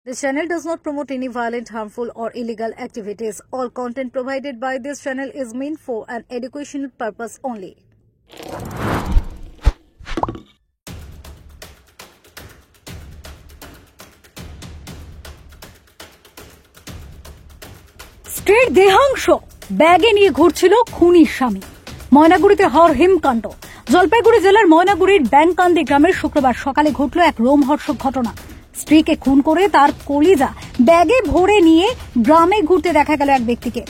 This channel does not promote any violent, harmful, or illegal activities. All content provided by this channel is meant for an educational purpose only. স্ত্রীর দেহাংশ ব্যাগে নিয়ে ঘুরছিল খুনির স্বামী। ময়নাগুড়িতে হওয়ার হিমকাণ্ড। জলপাইগুড়ি জেলার ময়নাগুড়ির ব্যাংকান্দি গ্রামের শুক্রবার সকালে ঘটল এক রোমহর্ষক ঘটনা। স্ত্রীকে খুন করে তার কলিজা ব্যাগে ভরে নিয়ে গ্রামে ঘুরতে দেখা গেল এক ব্যক্তিকে।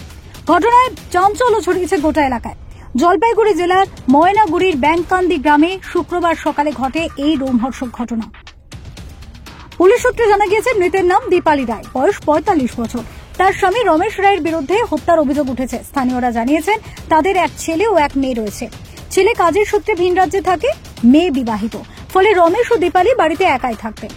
ঘটনায় চাঞ্চল্য ছড়িয়েছে গোটা এলাকায়। জলপাইগুড়ি জেলার ময়নাগুড়ির ব্যাংকান্দি গ্রামে শুক্রবার সকালে ঘটে এই রোমহর্ষক ঘটনা। পুলিশ সূত্রে জানা গিয়েছে, মৃতের নাম দীপালি রায়, বয়স ৪৫ বছর। তার স্বামী রমেশ রায়ের বিরুদ্ধে হত্যার অভিযোগ উঠেছে। স্থানীয়রা জানিয়েছেন তাদের এক ছেলে ও এক মেয়ে রয়েছে। ছেলে কাজের সূত্রে ভিন রাজ্যে থাকে, মেয়ে বিবাহিত। ফলে রমেশ ও দীপালি বাড়িতে একাই থাকতেন।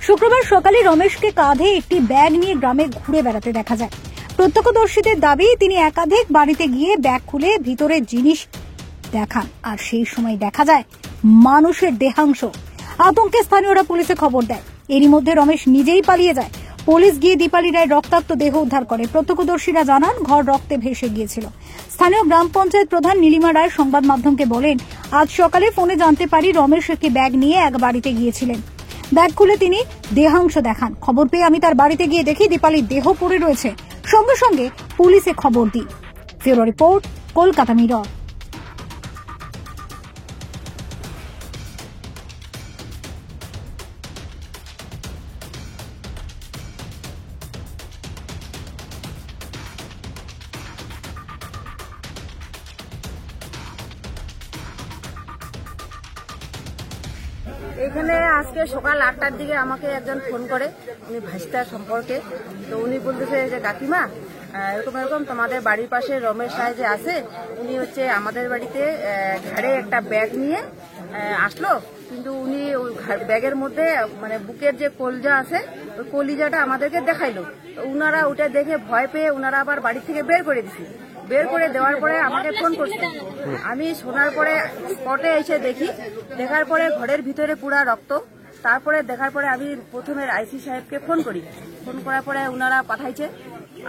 শুক্রবার সকালে রমেশকে কাঁধে একটি ব্যাগ নিয়ে গ্রামে ঘুরে বেড়াতে দেখা যায়। প্রত্যক্ষদর্শীদের দাবি, তিনি একাধিক বাড়িতে গিয়ে ব্যাগ খুলে ভিতরে জিনিস দেখান, আর সেই সময় দেখা যায় মানুষের দেহাংশ। আতঙ্কে স্থানীয়রা পুলিশে খবর দেয়। এরই মধ্যে রমেশ নিজেই পালিয়ে যায়। পুলিশ গিয়ে দীপালি রায়ের রক্তাক্ত দেহ উদ্ধার করে। প্রত্যক্ষদর্শীরা জানান, ঘর রক্তে ভেসে গিয়েছিল। স্থানীয় গ্রাম পঞ্চায়েত প্রধান নীলিমা রায় সংবাদ মাধ্যমকে বলেন, আজ সকালে ফোনে জানতে পারি রমেশ একটি ব্যাগ নিয়ে এক বাড়িতে গিয়েছিলেন। ব্যাগ খুলে তিনি দেহাংশ দেখান। খবর পেয়ে আমি তার বাড়িতে গিয়ে দেখি দীপালির দেহ পড়ে রয়েছে। সঙ্গে সঙ্গে পুলিশে খবর দিই। Bureau report, Kolkata mirror. এখানে আজকে সকাল ৮টার দিকে আমাকে একজন ফোন করে, উনি ভাইস্তার সম্পর্কে। তো উনি বলতেছে যে কাকিমা, এরকম এরকম তোমাদের বাড়ির পাশে রমেশ রায় যে আছে, উনি হচ্ছে আমাদের বাড়িতে ঘাড়ে একটা ব্যাগ নিয়ে আসলো, কিন্তু উনি ওই ব্যাগের মধ্যে মানে বুকের যে কলজা আছে, ওই কলিজাটা আমাদেরকে দেখাইলো। তো উনারা ওটা দেখে ভয় পেয়ে উনারা আবার বাড়ি থেকে বের করে দিছে। বের করে দেওয়ার পরে আমাকে ফোন করছে। আমি শোনার পরে স্পটে এসে দেখি, দেখার পরে ঘরের ভিতরে পুরা রক্ত। তারপরে দেখার পরে আমি প্রথমে আইসি সাহেবকে ফোন করি। ফোন করার পরে উনারা পাঠাইছে।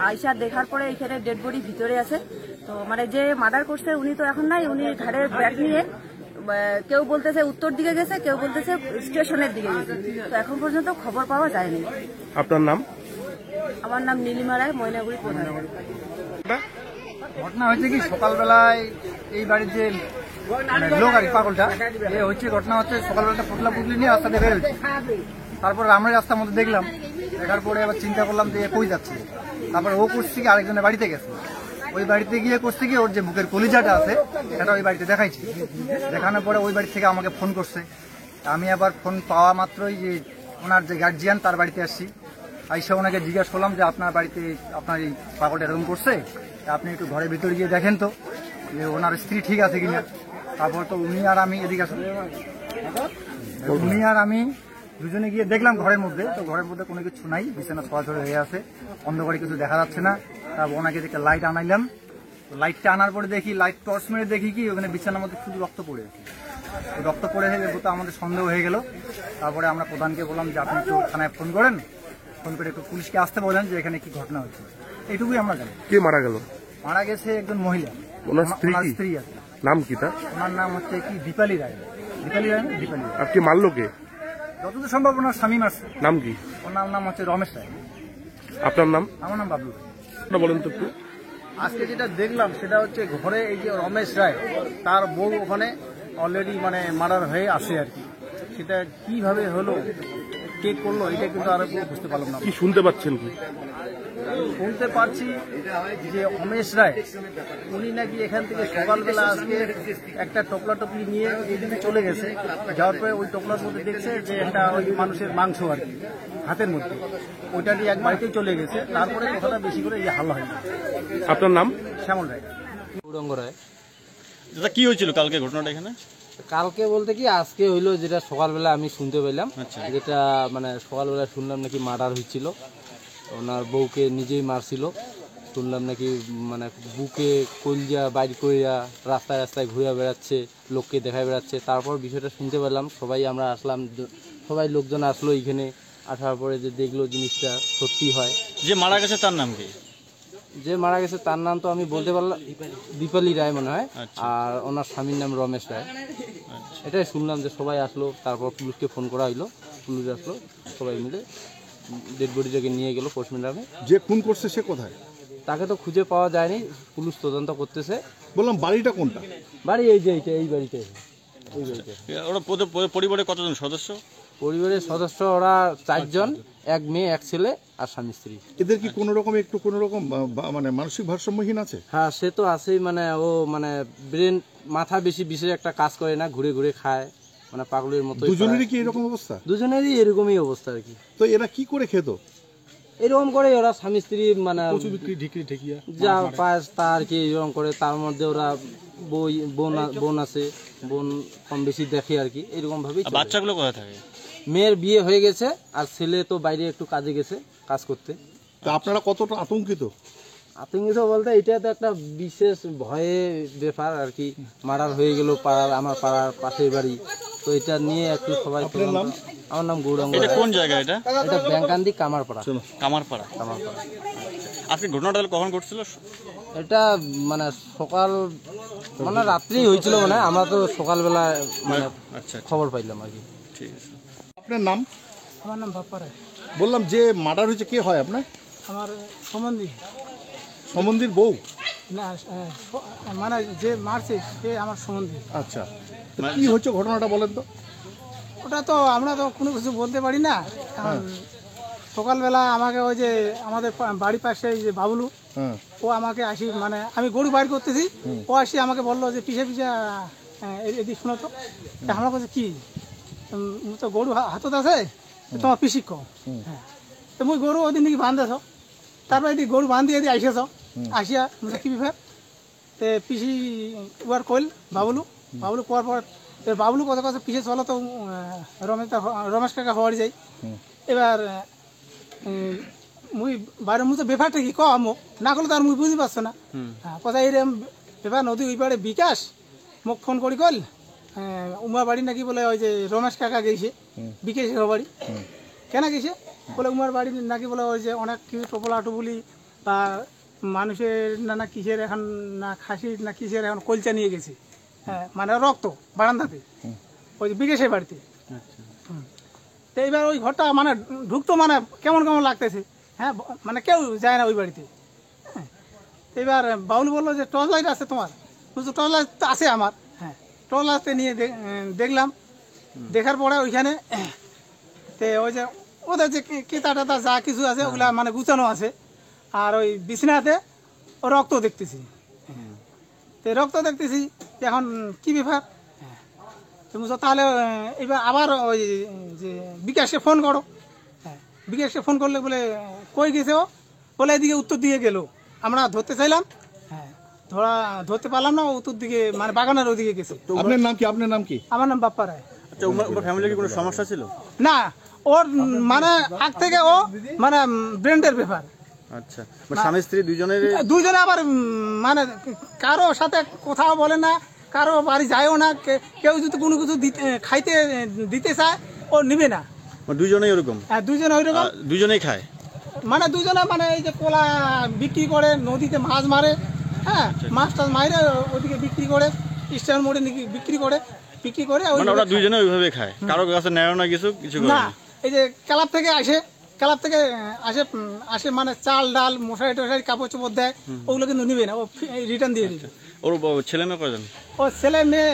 আইসা দেখার পরে এখানে ডেড বডি ভিতরে আছে। তো মানে যে মার্ডার করছে উনি তো এখন নাই, উনি ঘাড়ের ব্যাগ নিয়ে কেউ বলতেছে উত্তর দিকে গেছে, কেউ বলতেছে স্টেশনের দিকে গেছে। তো এখন পর্যন্ত খবর পাওয়া যায়নি। আপনার নাম? আমার নাম নীলিমা রায়, ময়নাগুড়ি প্রধান। ঘটনা হয়েছে কি, সকালবেলায় এই বাড়ির যে লোক আর পাগলটা হচ্ছে, ঘটনা হচ্ছে সকালবেলাটা পুতলা পুতলি নিয়ে রাস্তা দিয়ে বেরোচ্ছে। তারপরে আমরা রাস্তার মধ্যে দেখলাম, দেখার পরে আবার চিন্তা করলাম যে কই যাচ্ছে। তারপরে ও করছে কি, আরেকজনের বাড়িতে গেছে। ওই বাড়িতে গিয়ে করছে কি, ওর যে বুকের কলিজাটা আছে সেটা ওই বাড়িতে দেখাইছে। দেখানোর পরে ওই বাড়ি থেকে আমাকে ফোন করছে। আমি আবার ফোন পাওয়া মাত্রই যে ওনার যে গার্জিয়ান তার বাড়িতে আসছি। আইসা ওনাকে জিজ্ঞাসা করলাম যে আপনার বাড়িতে আপনার এই পাগলটা এরকম করছে, আপনি একটু ঘরের ভিতরে গিয়ে দেখেন তো যে ওনার স্ত্রী ঠিক আছে কিনা। তারপর তো উনি আর আমি এদিকে আসুন, উনি আর আমি দুজনে গিয়ে দেখলাম ঘরের মধ্যে। তো ঘরের মধ্যে কোনো কিছু নাই, বিছানা ছড়াছড়ি হয়ে আছে, অন্ধকারে কিছু দেখা যাচ্ছে না। তারপর ওনাকে দেখে লাইট আনাইলাম। লাইটটা আনার পরে দেখি, লাইট টর্চ মেরে দেখি কি ওখানে বিছানার মধ্যে শুধু রক্ত পড়ে আছে। রক্ত পড়ে গেলে তো আমাদের সন্দেহ হয়ে গেল। তারপরে আমরা প্রধানকে বললাম যে আপনি একটু থানায় ফোন করেন, ফোন করে একটু পুলিশকে আসতে বলেন যে এখানে কি ঘটনা হচ্ছে। এইটুকুই আমরা জানি। কে মারা গেল? মারা গেছে একজন মহিলা, ওনার স্ত্রী আছে। নাম কি তার? ওনার নাম হচ্ছে কি দীপালি রায়। দীপালি রায়, দীপালি রায়। আর কে মারলো কে? যতদূর সম্ভব ওনার স্বামী মারছে। নাম কি? ওনার নাম হচ্ছে রমেশ রায়। আপনার নাম? আমার নাম বাবলু। বলেন তো একটু। আজকে যেটা দেখলাম সেটা হচ্ছে ঘরে এই যে রমেশ রায়, তার বউ ওখানে অলরেডি মানে মার্ডার হয়ে আসে আর কি। সেটা কিভাবে হলো, কে করলো, এটা কিন্তু আর বুঝতে পারলাম না। কি শুনতে পাচ্ছেন কি? শুনতে পারছি যে রমেশ রায় উনি নাকি এখান থেকে সকালবেলা আজকে একটা টোপলা টপলি নিয়ে এইদিকে চলে গেছে। যাওয়ার পরে ওই টোপলার মধ্যে দেখছে যে একটা ওই মানুষের মাংস আর কি হাতের মধ্যে, ওইটা দিয়ে এক বাড়িতেই চলে গেছে। তারপরে কথাটা বেশি করে এই হাল্লা হয়ে গেছে। আপনার নাম? শ্যামল রায়। গৌরাঙ্গ রায়। দাদা কি হয়েছিল কালকে ঘটনাটা এখানে? কালকে বলতে কি আজকে হইলো, যেটা সকালবেলা আমি শুনতে পেলাম। আচ্ছা। যেটা মানে সকালবেলা শুনলাম নাকি মার্ডার হয়েছিল, ওনার বউকে নিজেই মারছিল। শুনলাম নাকি মানে বুকে কলজা বাইর করিয়া রাস্তায় রাস্তায় ঘুরে বেড়াচ্ছে, লোককে দেখায় বেড়াচ্ছে। তারপর বিষয়টা শুনতে পেলাম, সবাই আমরা আসলাম, সবাই লোকজন আসলো এখানে। আসার পরে যে দেখলো জিনিসটা সত্যি হয়। যে মারা গেছে তার নাম কি? যে মারা গেছে তার নাম তো আমি বলতে পারলাম, দীপালি রায় মনে হয়। আচ্ছা। আর ওনার স্বামীর নাম রমেশ রায়। এটাই শুনলাম যে সবাই আসলো, তারপর পুলিশকে ফোন করা হইলো, পুলিশ আসলো, সবাই মিলে ডেড বডিটাকে নিয়ে গেল পোস্টমর্টমে। যে খুন করছে সে কোথায়? তাকে তো খুঁজে পাওয়া যায়নি, পুলিশ তদন্ত করতেছে। বললাম বাড়িটা কোনটা? বাড়ি এই যে এই বাড়িতে, এই বাড়িতে। ওরা পরিবারে কতজন সদস্য? পরিবারের সদস্য ওরা 4 জন, 1 মেয়ে 1 ছেলে আর স্বামী স্ত্রী। এদের কি কোনো রকম মানে মানসিক ভারসাম্যহীন আছে? হ্যাঁ, সে তো আছেই। মানে ও মানে ব্রেন মাথা বেশি বিশেষ একটা কাজ করে না, ঘুরে ঘুরে খায়, মানে পাগলের মতো। দুজনেরই কি এরকম অবস্থা? দুজনেরই এরকমই অবস্থা আর কি। তো এরা কি করে খেত? এরকম করে ওরা স্বামী স্ত্রী মানে ঢেকিয়া যা পায় তা আর কি এরকম করে। তার মধ্যে ওরা বোন আছে, বোন কম বেশি দেখে আর কি, এরকম ভাবেই। বাচ্চাগুলো কোথায় থাকে? মেয়ের বিয়ে হয়ে গেছে আর ছেলে তো বাইরে একটু কাজে গেছে, কাজ করতে। তো আপনারা কতটা আতঙ্কিত? আতঙ্কিত বলতে এটা তো একটা বিশেষ ভয়ে ব্যাপার আর কি। মার্ডার হয়ে গেল আমার পাড়ার পাশের বাড়ি, তো এটা নিয়ে একটু সবাই। আমার নাম গৌরাঙ্গ। এটা কোন জায়গা? এটা ব্যাংকান্দি কামারপাড়া। কামারপাড়া। আপনি ঘটনাটা কখন ঘটছিল? এটা মানে সকাল, মানে রাত্রি হয়েছিল, মানে আমরা তো সকালবেলা মানে খবর পাইলাম আর কি। ঠিক আছে। আপনার নাম? আমার নাম বাপ্পা রায়। বললাম যে মার্ডার হয়েছে কে হয় আপনার? আমার সম্বন্ধী। সম্বন্ধীর বউ? না, মানে যে মারছে সে আমার সম্বন্ধী। আচ্ছা, কি হচ্ছে ঘটনাটা বলেন তো? ওটা তো আমরা তো কোনো কিছু বলতে পারি না। সকালবেলা আমাকে ওই যে আমাদের বাড়ির পাশে যে বাবলু, ও আমাকে আসি, মানে আমি গরু বাইর করতেছি, ও আসি আমাকে বললো যে পিছে পিছে এদিক শোনো তো। আমার কাছে কি তো গরু হাতত আছে, তোমার পিসি কো। হ্যাঁ, তো মুই গরু ওদিন দিকে বান্ধেছ, তারপর এদিকে গরু বান্ধিয়ে দিয়ে আইসেছ, আসিয়া কি ব্যাপার তে পিসি উয়ার কইল বাবলু কোয়ার পর বাবলু কথা কথা পিছিয়ে চলো তো রমেশ কাকা হওয়ার যাই। এবার মুই বাইরে মুই তো ব্যাপারটা কি কমো না করলে তো আর মুই বুঝতে পারছো না। কথা এইরকম ব্যাপার নদী ওই পাড়ে বিকাশ মোক ফোন করি কল উমার বাড়ি নাকি বলে ওই যে রমেশ কাকা গেছে বিকাশের বাড়ি। কেন গেছে বলে উমার বাড়ি নাকি বলে ওই যে অনেক কিছু টোপলা টুপুলি বা মানুষের না কিসের এখন না খাসির না কিসের এখন কলচা নিয়ে গেছে। হ্যাঁ, মানে রক্ত বারান্দাতে ওই বিকাশের বাড়িতে। তো এইবার ওই ঘরটা মানে ঢুকতো, মানে কেমন কেমন লাগতেছে। হ্যাঁ, মানে কেউ যায় না ওই বাড়িতে। হ্যাঁ, এবার বাউল বললো যে টর্চ লাইট আছে তোমার? বুঝছো, টর্চ লাইট আছে আমার। হ্যাঁ, টর্চ লাইটে নিয়ে দেখলাম, দেখার পরে ওইখানে তে ওই যে ওদের যে কেতা টেতা যা কিছু আছে ওগুলা মানে গুছানো আছে, আর ওই বিছনাতে ও রক্ত দেখতেছি। তো রক্ত দেখতেছি, এখন কি ব্যাপার? তাহলে এবার আবার ওই যে বিকাশকে ফোন করো। হ্যাঁ, বিকাশকে ফোন করলে বলে কই গেছে ও? বলে এদিকে উত্তর দিকে গেল। আমরা ধরতে চাইলাম, হ্যাঁ ধরতে পারলাম না, উত্তর দিকে মানে বাগানের ওদিকে গেছে। আপনার নাম কি? আপনার নাম কি? আমার নাম বাপ্পা রায়। আচ্ছা, ওর ফ্যামিলির কি কোনো সমস্যা ছিল? না, ওর মানে আগ থেকে ও মানে ব্রেন্ডের ব্যাপার। আচ্ছা, স্বামী স্ত্রী দুইজনে আবার মানে কারো সাথে কোথাও বলে না, কারো বাড়ি যায়ও না। কেউ যদি কোনো কিছু খাইতে দিতে চায় ও নিবে না। দুইজনেই ওরকম? হ্যাঁ, দুইজনে ওইরকম। দুইজনেই খায়? মানে দুইজনে মানে এই যে কলা বিক্রি করে, নদীতে মাছ মারে। হ্যাঁ, মাছ টাছ মারে ওদিকে বিক্রি করে, স্টেশন মোড়ে বিক্রি করে ওরা দুইজনে ওইভাবে খায়, কারো কাছে নেয় না কিছু না। এই যে ক্লাব থেকে আসে মানে চাল ডাল মশারি টশারি কাপড় চোপড় দেয়, ওগুলো কিন্তু নিবে না, ও রিটার্ন দিয়ে দিবে। ওর ছেলে মেয়ে কয়জন? ও ছেলে মেয়ে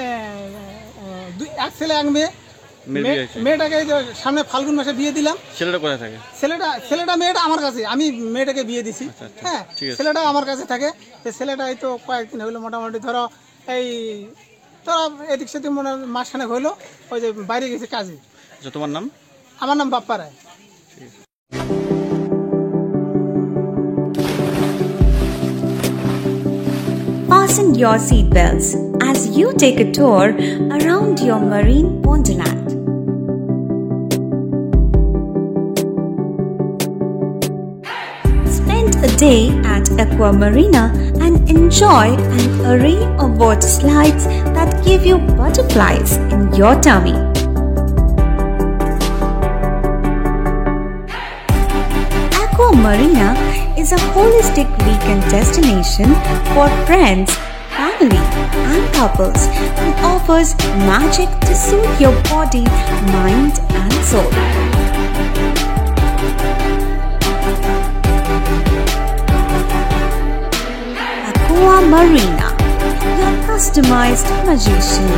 এক ছেলে এক মেয়ে। মেয়েটাকে সামনে ফাল্গুন মাসে বিয়ে দিলাম। ছেলেটা কোথায় থাকে? ছেলেটা মেয়েটা আমার কাছে, আমি মেয়েটাকে বিয়ে দিছি। হ্যাঁ, ছেলেটা আমার কাছে থাকে। ছেলেটা এই তো কয়েকদিন হইলো, মোটামুটি ধরো এই এদিক সেদিক মনে মাসখানেক হইলো, ওই যে বাইরে গেছে কাজে। তোমার নাম? আমার নাম বাপ্পা রায়। Fasten your seatbelts as you take a tour around your marine wonderland. Spend a day at Aqua Marina and enjoy an array of water slides that give you butterflies in your tummy. Marina is a holistic weekend destination for friends, family, and couples and offers magic to soothe your body, mind, and soul. Aqua Marina, your customized magician.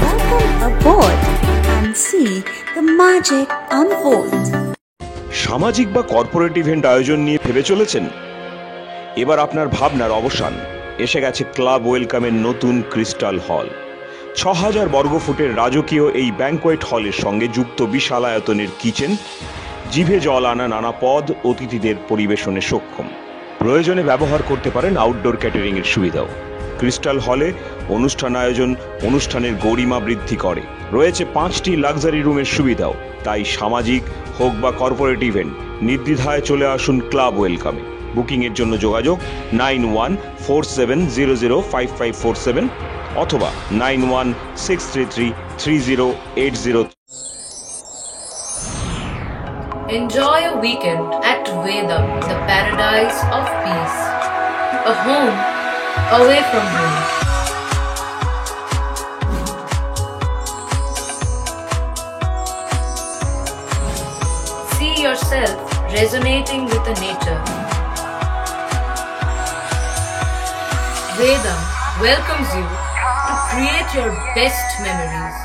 Welcome aboard and see the magic unfold. সামাজিক বা corporate event আয়োজন নিয়ে ভেবে চলেছেন? এবার আপনার ভাবনার অবসান। এসে গেছে ক্লাব ওয়েলকামের নতুন ক্রিস্টাল হল। ৬,০০০ বর্গফুটের রাজকীয় এই ব্যাংকোয়েট হলের সঙ্গে যুক্ত বিশাল আয়তনের কিচেন, জিভে জল আনা নানা পদ অতিথিদের পরিবেশনে সক্ষম। প্রয়োজনে ব্যবহার করতে পারেন আউটডোর ক্যাটারিং এর সুবিধাও। ক্রিস্টাল হলে অনুষ্ঠান আয়োজন অনুষ্ঠানের গরিমা বৃদ্ধি করে। রয়েছে 5টি লাক্সারি রুমের সুবিধাও। তাই সামাজিক হোক বা কর্পোরেট ইভেন্ট নির্দ্বিধায় চলে আসুন ক্লাব ওয়েলকামে। বুকিং এর জন্য যোগাযোগ 9147005547 অথবা 9163333080। Enjoy a weekend at Vedam, the paradise of peace. A home away from home. See yourself resonating with the nature. Vedam welcomes you to create your best memories.